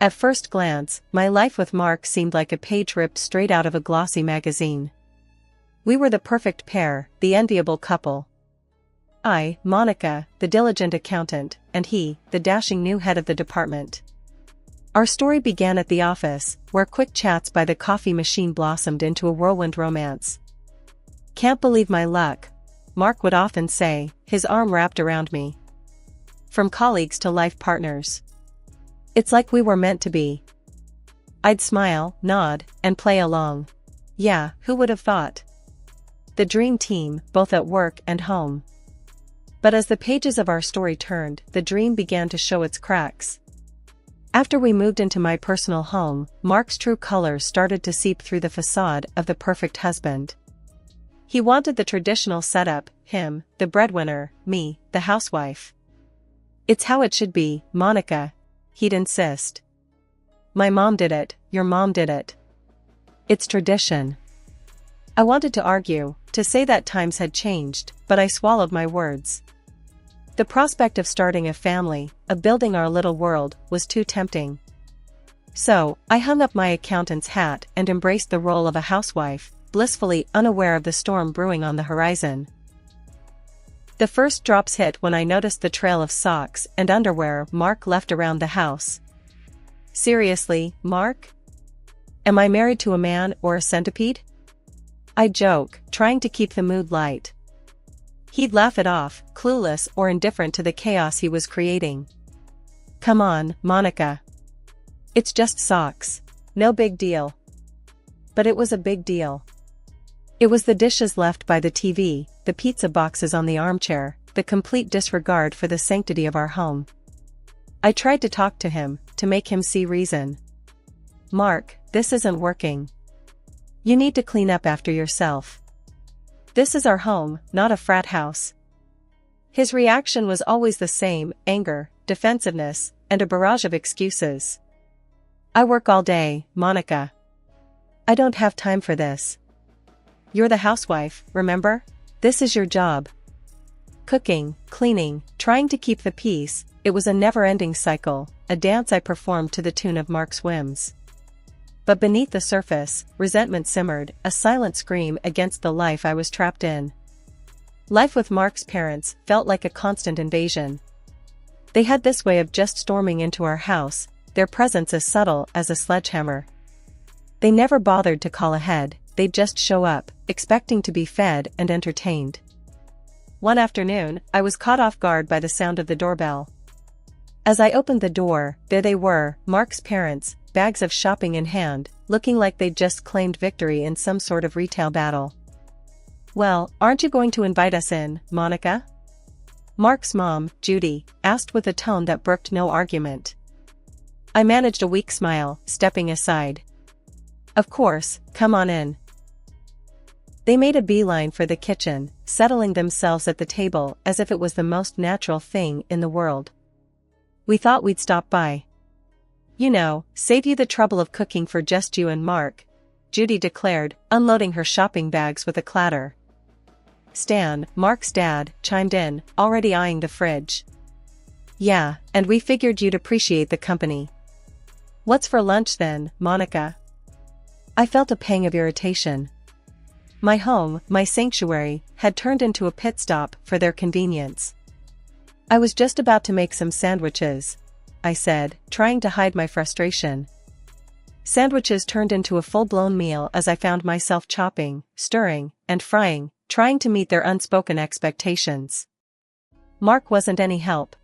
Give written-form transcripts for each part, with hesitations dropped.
At first glance, my life with Mark seemed like a page ripped straight out of a glossy magazine. We were the perfect pair, the enviable couple. I, Monica, the diligent accountant, and he, the dashing new head of the department. Our story began at the office, where quick chats by the coffee machine blossomed into a whirlwind romance. "Can't believe my luck," Mark would often say, his arm wrapped around me. From colleagues to life partners. "It's like we were meant to be." I'd smile, nod, and play along. Yeah, who would have thought? The dream team, both at work and home. But as the pages of our story turned, the dream began to show its cracks. After we moved into my personal home, Mark's true colors started to seep through the facade of the perfect husband. He wanted the traditional setup, him, the breadwinner, me, the housewife. "It's how it should be, Monica," he'd insist. "My mom did it, your mom did it. It's tradition." I wanted to argue, to say that times had changed, but I swallowed my words. The prospect of starting a family, of building our little world, was too tempting. So, I hung up my accountant's hat and embraced the role of a housewife, blissfully unaware of the storm brewing on the horizon. The first drops hit when I noticed the trail of socks and underwear Mark left around the house. "Seriously, Mark? Am I married to a man or a centipede?" I joke, trying to keep the mood light. He'd laugh it off, clueless or indifferent to the chaos he was creating. "Come on, Monica. It's just socks. No big deal." But it was a big deal. It was the dishes left by the TV, the pizza boxes on the armchair, the complete disregard for the sanctity of our home. I tried to talk to him, to make him see reason. "Mark, this isn't working. You need to clean up after yourself. This is our home, not a frat house." His reaction was always the same: anger, defensiveness, and a barrage of excuses. "I work all day, Monica. I don't have time for this. You're the housewife, remember? This is your job." Cooking, cleaning, trying to keep the peace, it was a never-ending cycle, a dance I performed to the tune of Mark's whims. But beneath the surface, resentment simmered, a silent scream against the life I was trapped in. Life with Mark's parents felt like a constant invasion. They had this way of just storming into our house, their presence as subtle as a sledgehammer. They never bothered to call ahead, they'd just show up, expecting to be fed and entertained. One afternoon, I was caught off guard by the sound of the doorbell. As I opened the door, there they were, Mark's parents, bags of shopping in hand, looking like they'd just claimed victory in some sort of retail battle. "Well, aren't you going to invite us in, Monica?" Mark's mom, Judy, asked with a tone that brooked no argument. I managed a weak smile, stepping aside. "Of course, come on in." They made a beeline for the kitchen, settling themselves at the table as if it was the most natural thing in the world. "We thought we'd stop by. You know, save you the trouble of cooking for just you and Mark," Judy declared, unloading her shopping bags with a clatter. Stan, Mark's dad, chimed in, already eyeing the fridge. "Yeah, and we figured you'd appreciate the company." "What's for lunch then, Monica?" I felt a pang of irritation. My home, my sanctuary, had turned into a pit stop for their convenience. "I was just about to make some sandwiches," I said, trying to hide my frustration. Sandwiches turned into a full-blown meal as I found myself chopping, stirring, and frying, trying to meet their unspoken expectations. Mark wasn't any help.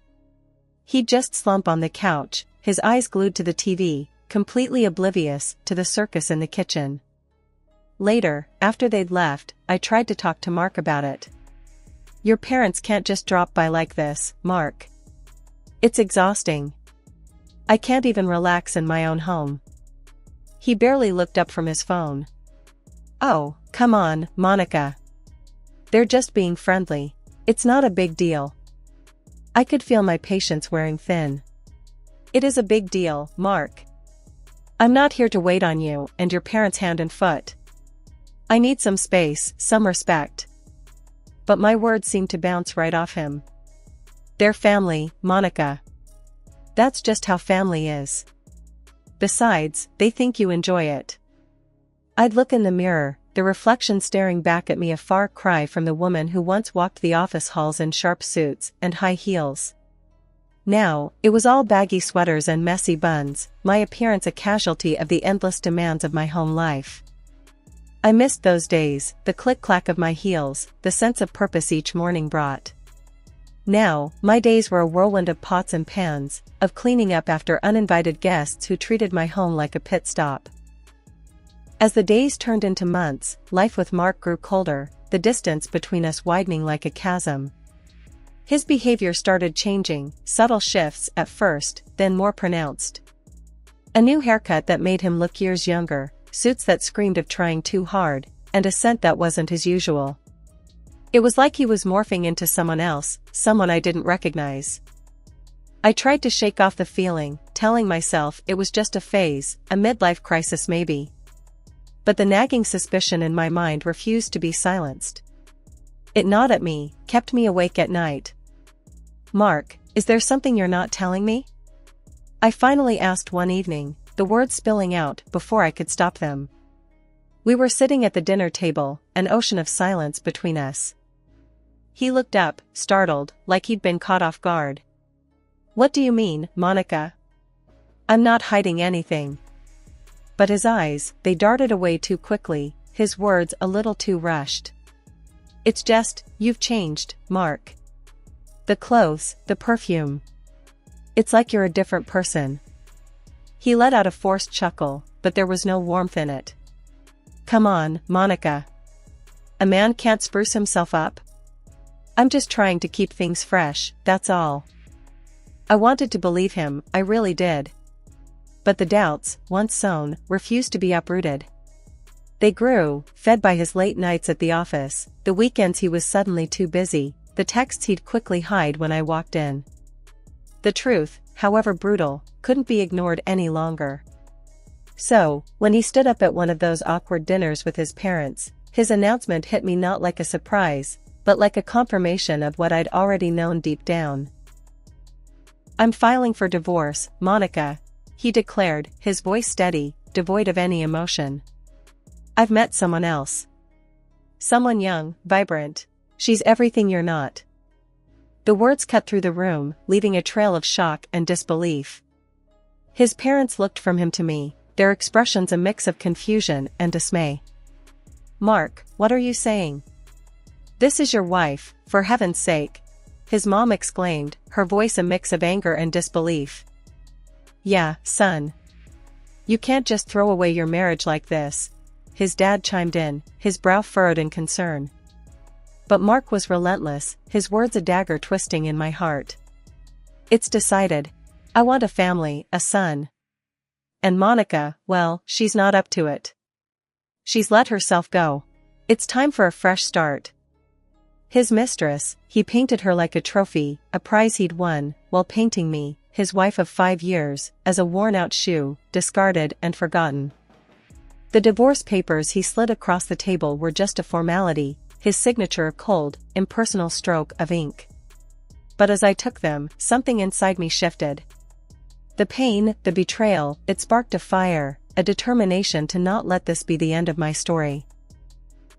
He'd just slump on the couch, his eyes glued to the TV, completely oblivious to the circus in the kitchen. Later, after they'd left, I tried to talk to Mark about it. "Your parents can't just drop by like this, Mark. It's exhausting. I can't even relax in my own home." He barely looked up from his phone. "Oh, come on, Monica. They're just being friendly. It's not a big deal." I could feel my patience wearing thin. "It is a big deal, Mark. I'm not here to wait on you and your parents hand and foot. I need some space, some respect." But my words seemed to bounce right off him. "They're family, Monica. That's just how family is. Besides, they think you enjoy it. I'd look in the mirror, the reflection staring back at me, a far cry from the woman who once walked the office halls in sharp suits and high heels. Now, it was all baggy sweaters and messy buns, my appearance a casualty of the endless demands of my home life. I missed those days, the click-clack of my heels, the sense of purpose each morning brought. Now, my days were a whirlwind of pots and pans, of cleaning up after uninvited guests who treated my home like a pit stop. As the days turned into months, life with Mark grew colder, the distance between us widening like a chasm. His behavior started changing, subtle shifts at first, then more pronounced. A new haircut that made him look years younger, suits that screamed of trying too hard, and a scent that wasn't his usual. It was like he was morphing into someone else, someone I didn't recognize. I tried to shake off the feeling, telling myself it was just a phase, a midlife crisis maybe. But the nagging suspicion in my mind refused to be silenced. It gnawed at me, kept me awake at night. "Mark, is there something you're not telling me?" I finally asked one evening, the words spilling out before I could stop them. We were sitting at the dinner table, an ocean of silence between us. He looked up, startled, like he'd been caught off guard. "What do you mean, Monica?" "I'm not hiding anything." But his eyes, they darted away too quickly, his words a little too rushed. "It's just, you've changed, Mark. The clothes, the perfume. It's like you're a different person." He let out a forced chuckle, but there was no warmth in it. "Come on, Monica. A man can't spruce himself up?" "I'm just trying to keep things fresh, that's all." I wanted to believe him, I really did. But the doubts, once sown, refused to be uprooted. They grew, fed by his late nights at the office, the weekends he was suddenly too busy, the texts he'd quickly hide when I walked in. The truth, however brutal, couldn't be ignored any longer. So, when he stood up at one of those awkward dinners with his parents, his announcement hit me not like a surprise, but like a confirmation of what I'd already known deep down. "I'm filing for divorce, Monica," he declared, his voice steady, devoid of any emotion. "I've met someone else. Someone young, vibrant. She's everything you're not." The words cut through the room, leaving a trail of shock and disbelief. His parents looked from him to me, their expressions a mix of confusion and dismay. "Mark, what are you saying? This is your wife, for heaven's sake," his mom exclaimed, her voice a mix of anger and disbelief. "Yeah, son. You can't just throw away your marriage like this," his dad chimed in, his brow furrowed in concern. But Mark was relentless, his words a dagger twisting in my heart. "It's decided. I want a family, a son. And Monica, well, she's not up to it. She's let herself go. It's time for a fresh start." His mistress, he painted her like a trophy, a prize he'd won, while painting me, his wife of 5 years, as a worn-out shoe, discarded and forgotten. The divorce papers he slid across the table were just a formality, his signature a cold, impersonal stroke of ink. But as I took them, something inside me shifted. The pain, the betrayal, it sparked a fire, a determination to not let this be the end of my story.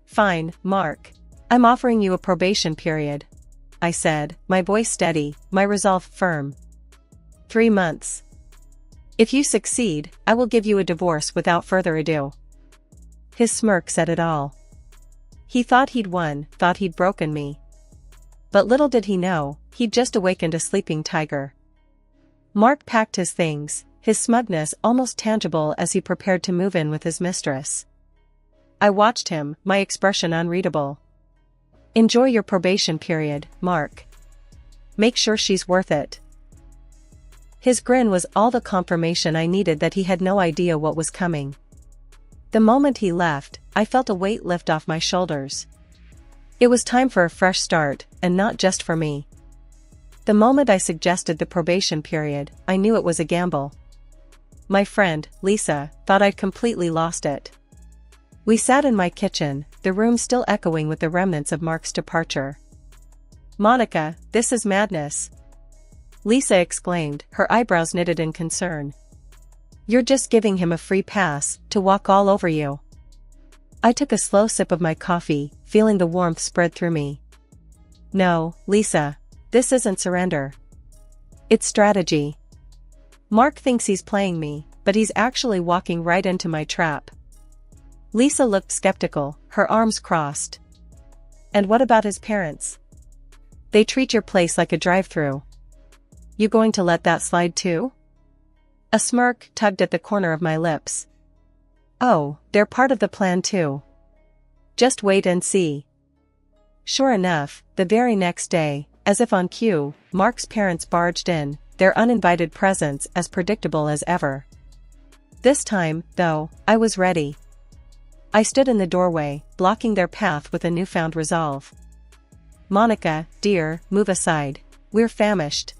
"Fine, Mark. I'm offering you a probation period," I said, my voice steady, my resolve firm. 3 months. If you succeed, I will give you a divorce without further ado." His smirk said it all. He thought he'd won, thought he'd broken me. But little did he know, he'd just awakened a sleeping tiger. Mark packed his things, his smugness almost tangible as he prepared to move in with his mistress. I watched him, my expression unreadable. "Enjoy your probation period, Mark. Make sure she's worth it." His grin was all the confirmation I needed that he had no idea what was coming. The moment he left, I felt a weight lift off my shoulders. It was time for a fresh start, and not just for me. The moment I suggested the probation period, I knew it was a gamble. My friend, Lisa, thought I'd completely lost it. We sat in my kitchen, the room still echoing with the remnants of Mark's departure. "Monica, this is madness," Lisa exclaimed, her eyebrows knitted in concern. You're just giving him a free pass to walk all over you. I took a slow sip of my coffee, feeling the warmth spread through me. No, Lisa. This isn't surrender. It's strategy. Mark thinks he's playing me, but he's actually walking right into my trap. Lisa looked skeptical, her arms crossed. And what about his parents? They treat your place like a drive-thru. You going to let that slide too? A smirk tugged at the corner of my lips. Oh, they're part of the plan too. Just wait and see. Sure enough, the very next day, as if on cue, Mark's parents barged in, their uninvited presence as predictable as ever. This time, though, I was ready. I stood in the doorway, blocking their path with a newfound resolve. Monica, dear, move aside. We're famished.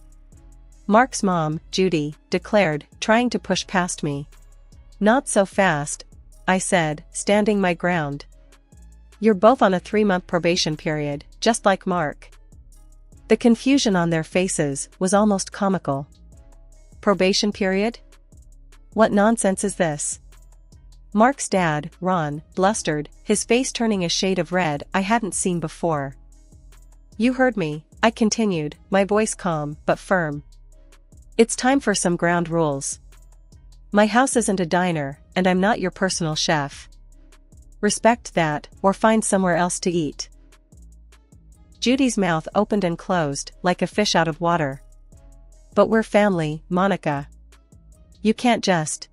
Mark's mom, Judy, declared, trying to push past me. Not so fast, I said, standing my ground. You're both on a 3-month probation period, just like Mark. The confusion on their faces was almost comical. Probation period? What nonsense is this? Mark's dad, Ron, blustered, his face turning a shade of red I hadn't seen before. You heard me, I continued, my voice calm but firm. It's time for some ground rules. My house isn't a diner, and I'm not your personal chef. Respect that, or find somewhere else to eat. Judy's mouth opened and closed, like a fish out of water. But we're family, Monica. You can't just.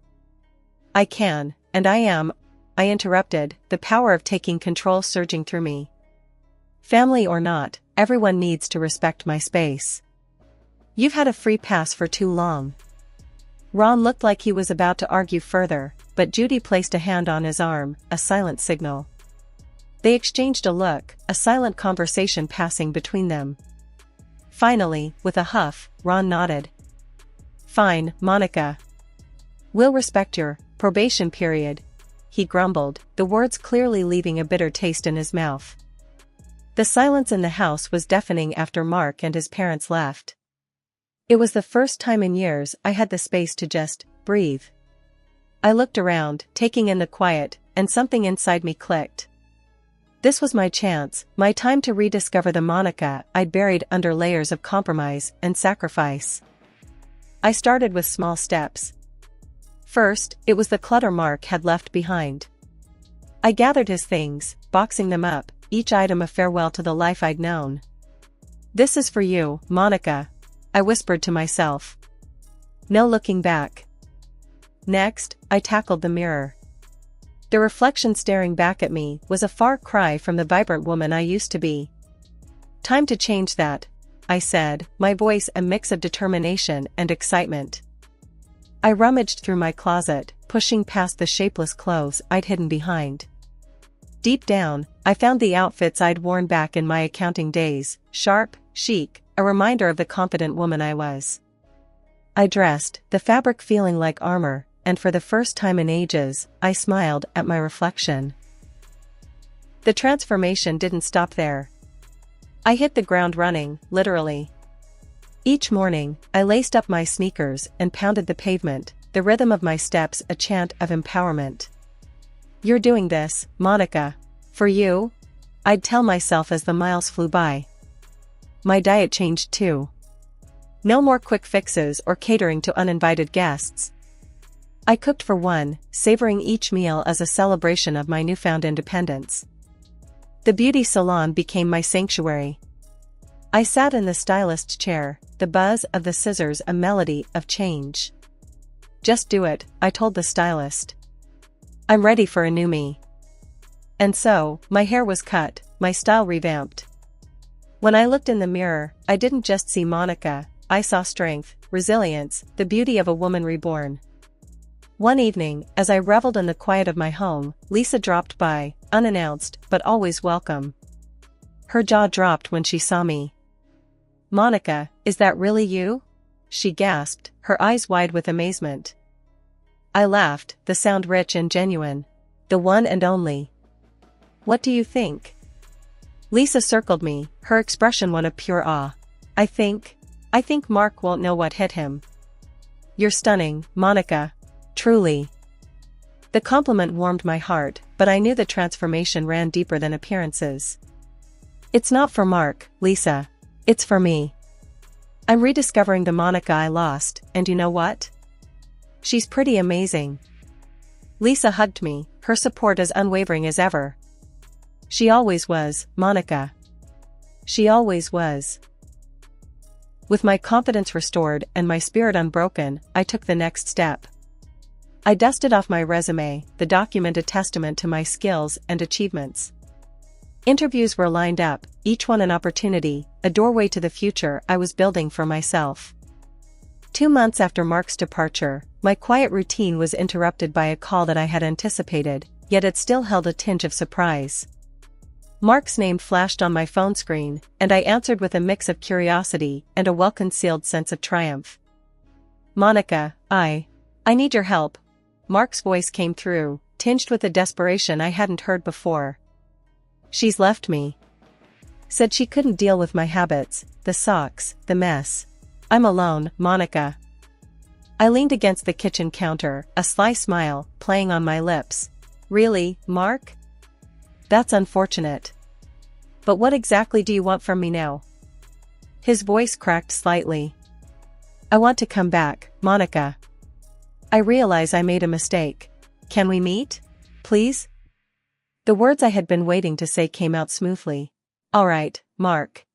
I can, and I am, I interrupted, the power of taking control surging through me. Family or not, everyone needs to respect my space. You've had a free pass for too long. Ron looked like he was about to argue further, but Judy placed a hand on his arm, a silent signal. They exchanged a look, a silent conversation passing between them. Finally, with a huff, Ron nodded. Fine, Monica. We'll respect your probation period, he grumbled, the words clearly leaving a bitter taste in his mouth. The silence in the house was deafening after Mark and his parents left. It was the first time in years I had the space to just breathe. I looked around, taking in the quiet, and something inside me clicked. This was my chance, my time to rediscover the Monica I'd buried under layers of compromise and sacrifice. I started with small steps. First, it was the clutter Mark had left behind. I gathered his things, boxing them up, each item a farewell to the life I'd known. This is for you, Monica, I whispered to myself. No looking back. Next, I tackled the mirror. The reflection staring back at me was a far cry from the vibrant woman I used to be. Time to change that, I said, my voice a mix of determination and excitement. I rummaged through my closet, pushing past the shapeless clothes I'd hidden behind. Deep down, I found the outfits I'd worn back in my accounting days, sharp, chic, a reminder of the confident woman I was. I dressed, the fabric feeling like armor, and for the first time in ages, I smiled at my reflection. The transformation didn't stop there. I hit the ground running, literally. Each morning, I laced up my sneakers and pounded the pavement, the rhythm of my steps a chant of empowerment. You're doing this, Monica. For you? I'd tell myself as the miles flew by. My diet changed too. No more quick fixes or catering to uninvited guests. I cooked for one, savoring each meal as a celebration of my newfound independence. The beauty salon became my sanctuary. I sat in the stylist's chair, the buzz of the scissors a melody of change. Just do it, I told the stylist. I'm ready for a new me. And so, my hair was cut, my style revamped. When I looked in the mirror, I didn't just see Monica, I saw strength, resilience, the beauty of a woman reborn. One evening, as I reveled in the quiet of my home, Lisa dropped by, unannounced, but always welcome. Her jaw dropped when she saw me. Monica, is that really you? She gasped, her eyes wide with amazement. I laughed, the sound rich and genuine. The one and only. What do you think? Lisa circled me, her expression one of pure awe. I think Mark won't know what hit him. You're stunning, Monica. truly. The compliment warmed my heart, but I knew the transformation ran deeper than appearances. It's not for Mark, Lisa. It's for me. I'm rediscovering the Monica I lost, and you know what? She's pretty amazing. Lisa hugged me, her support as unwavering as ever. She always was, Monica. She always was. With my confidence restored and my spirit unbroken, I took the next step. I dusted off my resume, the document a testament to my skills and achievements. Interviews were lined up, each one an opportunity, a doorway to the future I was building for myself. 2 months after Mark's departure, my quiet routine was interrupted by a call that I had anticipated, yet it still held a tinge of surprise. Mark's name flashed on my phone screen, and I answered with a mix of curiosity and a well-concealed sense of triumph. Monica, I need your help. Mark's voice came through, tinged with a desperation I hadn't heard before. She's left me. Said she couldn't deal with my habits, the socks, the mess. I'm alone, Monica. I leaned against the kitchen counter, a sly smile playing on my lips. Really, Mark? That's unfortunate. But what exactly do you want from me now? His voice cracked slightly. I want to come back, Monica. I realize I made a mistake. Can we meet? Please? The words I had been waiting to say came out smoothly. All right, Mark.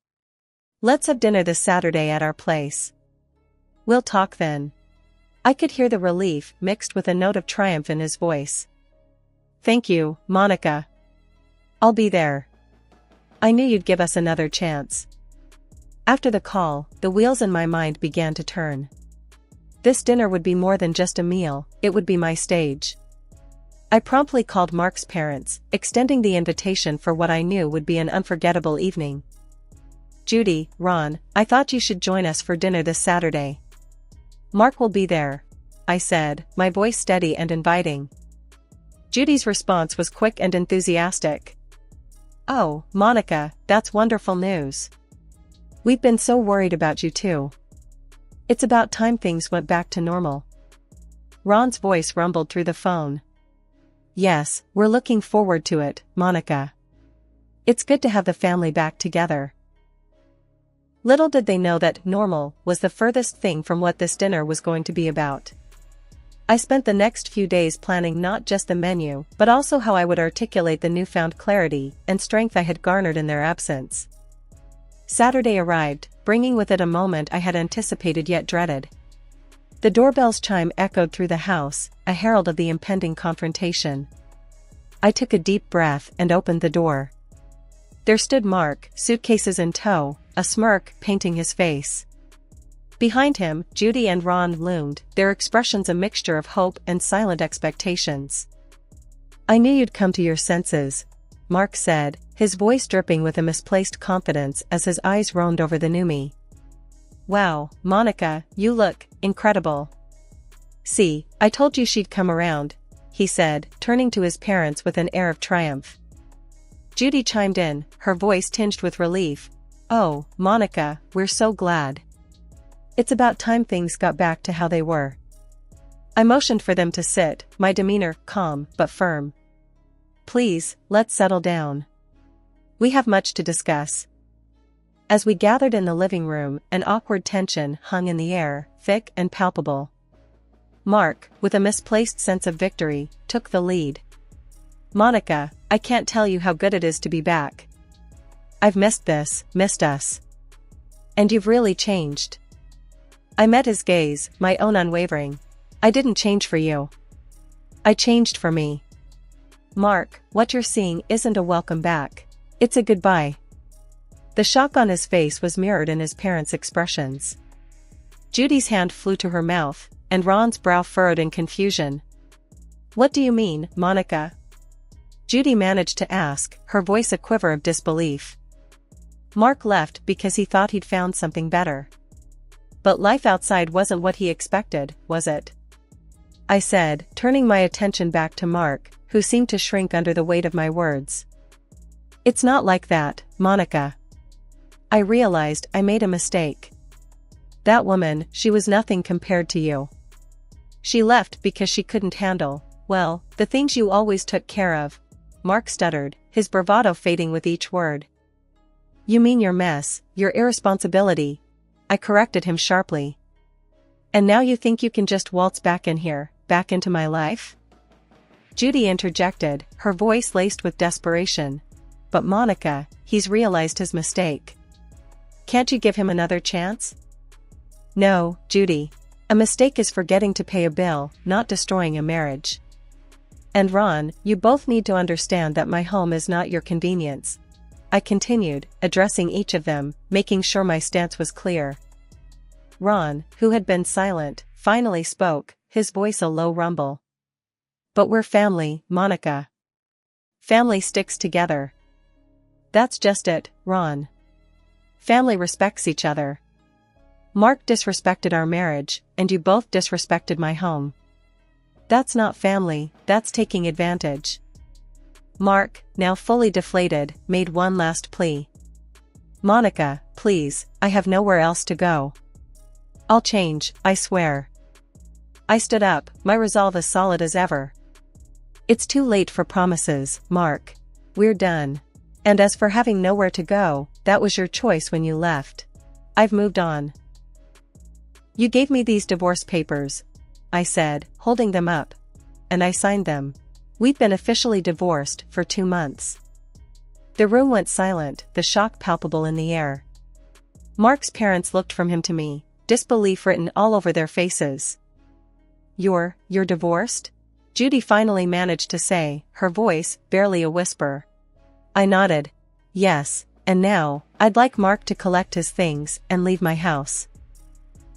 Let's have dinner this Saturday at our place. We'll talk then. I could hear the relief mixed with a note of triumph in his voice. Thank you, Monica. I'll be there. I knew you'd give us another chance. After the call, the wheels in my mind began to turn. This dinner would be more than just a meal, it would be my stage. I promptly called Mark's parents, extending the invitation for what I knew would be an unforgettable evening. Judy, Ron, I thought you should join us for dinner this Saturday. Mark will be there, I said, my voice steady and inviting. Judy's response was quick and enthusiastic. Oh, Monica, that's wonderful news. We've been so worried about you too. It's about time things went back to normal. Ron's voice rumbled through the phone. Yes, we're looking forward to it, Monica. It's good to have the family back together. Little did they know that normal was the furthest thing from what this dinner was going to be about. I spent the next few days planning not just the menu, but also how I would articulate the newfound clarity and strength I had garnered in their absence. Saturday arrived, bringing with it a moment I had anticipated yet dreaded. The doorbell's chime echoed through the house, a herald of the impending confrontation. I took a deep breath and opened the door. There stood Mark, suitcases in tow, a smirk painting his face. Behind him, Judy and Ron loomed, their expressions a mixture of hope and silent expectations. I knew you'd come to your senses, Mark said, his voice dripping with a misplaced confidence as his eyes roamed over the new me. Wow, Monica, you look incredible. See, I told you she'd come around, he said, turning to his parents with an air of triumph. Judy chimed in, her voice tinged with relief. Oh, Monica, we're so glad. It's about time things got back to how they were. I motioned for them to sit, my demeanor calm but firm. Please, let's settle down. We have much to discuss. As we gathered in the living room, an awkward tension hung in the air, thick and palpable. Mark, with a misplaced sense of victory, took the lead. Monica, I can't tell you how good it is to be back. I've missed us. And you've really changed. I met his gaze, my own unwavering. I didn't change for you. I changed for me. Mark, what you're seeing isn't a welcome back. It's a goodbye. The shock on his face was mirrored in his parents' expressions. Judy's hand flew to her mouth, and Ron's brow furrowed in confusion. What do you mean, Monica? Judy managed to ask, her voice a quiver of disbelief. Mark left because he thought he'd found something better. But life outside wasn't what he expected, was it? I said, turning my attention back to Mark, who seemed to shrink under the weight of my words. It's not like that, Monica. I realized I made a mistake. That woman, she was nothing compared to you. She left because she couldn't handle, well, the things you always took care of. Mark stuttered, his bravado fading with each word. You mean your mess, your irresponsibility? I corrected him sharply. And now you think you can just waltz back in here, back into my life? Judy interjected, her voice laced with desperation. But Monica, he's realized his mistake. Can't you give him another chance? No, Judy. A mistake is forgetting to pay a bill, not destroying a marriage. And Ron, you both need to understand that my home is not your convenience. I continued, addressing each of them, making sure my stance was clear. Ron, who had been silent, finally spoke, his voice a low rumble. But we're family, Monica. Family sticks together. That's just it, Ron. Family respects each other. Mark disrespected our marriage, and you both disrespected my home. That's not family, that's taking advantage. Mark, now fully deflated, made one last plea. Monica, please, I have nowhere else to go. I'll change, I swear. I stood up, my resolve as solid as ever. It's too late for promises, Mark. We're done. And as for having nowhere to go, that was your choice when you left. I've moved on. You gave me these divorce papers, I said, holding them up. And I signed them. We've been officially divorced for 2 months. The room went silent, the shock palpable in the air. Mark's parents looked from him to me, disbelief written all over their faces. You're divorced? Judy finally managed to say, her voice barely a whisper. I nodded. Yes, and now, I'd like Mark to collect his things and leave my house.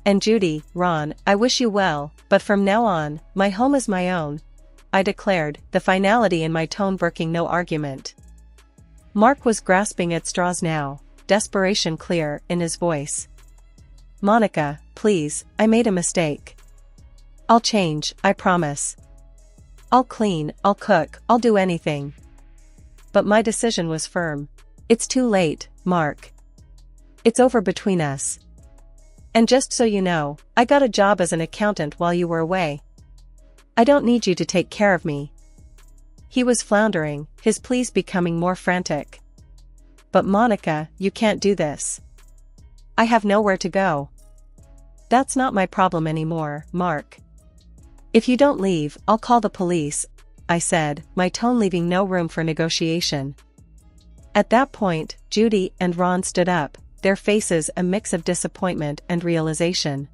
And Judy, Ron, I wish you well, but from now on, my home is my own, I declared, the finality in my tone breaking no argument. Mark was grasping at straws now, desperation clear in his voice. Monica, please, I made a mistake. I'll change, I promise. I'll clean, I'll cook, I'll do anything. But my decision was firm. It's too late, Mark. It's over between us. And just so you know, I got a job as an accountant while you were away. I don't need you to take care of me. He was floundering, his pleas becoming more frantic. But Monica, you can't do this. I have nowhere to go. That's not my problem anymore, Mark. If you don't leave, I'll call the police, I said, my tone leaving no room for negotiation. At that point, Judy and Ron stood up, their faces a mix of disappointment and realization.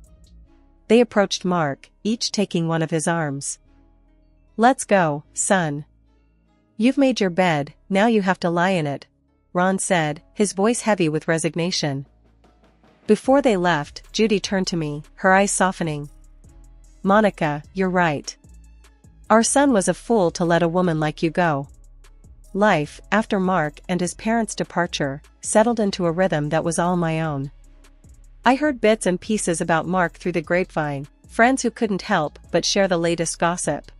They approached Mark, each taking one of his arms. Let's go, son. You've made your bed, now you have to lie in it, Ron said, his voice heavy with resignation. Before they left, Judy turned to me, her eyes softening. Monica, you're right. Our son was a fool to let a woman like you go. Life, after Mark and his parents' departure, settled into a rhythm that was all my own. I heard bits and pieces about Mark through the grapevine, friends who couldn't help but share the latest gossip.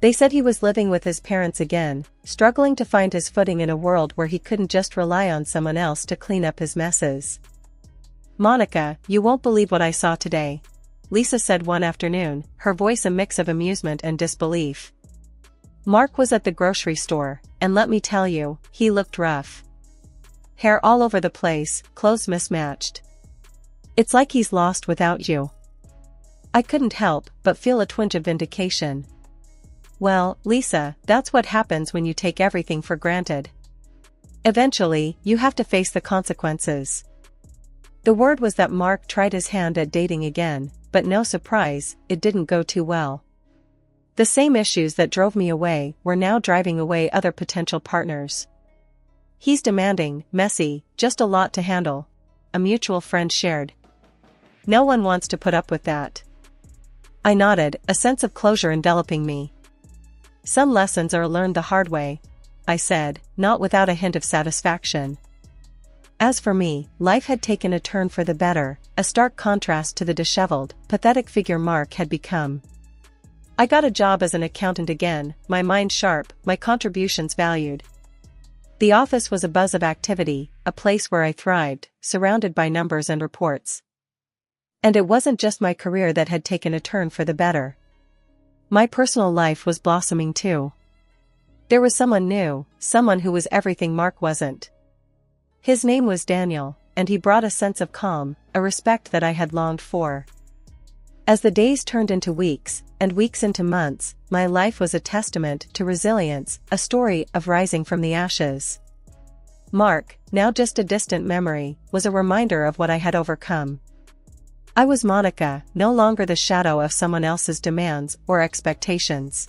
They said he was living with his parents again, struggling to find his footing in a world where he couldn't just rely on someone else to clean up his messes. Monica, you won't believe what I saw today, Lisa said one afternoon, her voice a mix of amusement and disbelief. Mark was at the grocery store, and let me tell you, he looked rough. Hair all over the place, clothes mismatched. It's like he's lost without you. I couldn't help but feel a twinge of vindication. Well, Lisa, that's what happens when you take everything for granted. Eventually, you have to face the consequences. The word was that Mark tried his hand at dating again, but no surprise, it didn't go too well. The same issues that drove me away were now driving away other potential partners. He's demanding, messy, just a lot to handle, a mutual friend shared. No one wants to put up with that. I nodded, a sense of closure enveloping me. Some lessons are learned the hard way, I said, not without a hint of satisfaction. As for me, life had taken a turn for the better, a stark contrast to the disheveled, pathetic figure Mark had become. I got a job as an accountant again, my mind sharp, my contributions valued. The office was a buzz of activity, a place where I thrived, surrounded by numbers and reports. And it wasn't just my career that had taken a turn for the better. My personal life was blossoming too. There was someone new, someone who was everything Mark wasn't. His name was Daniel, and he brought a sense of calm, a respect that I had longed for. As the days turned into weeks, and weeks into months, my life was a testament to resilience, a story of rising from the ashes. Mark, now just a distant memory, was a reminder of what I had overcome. I was Monica, no longer the shadow of someone else's demands or expectations.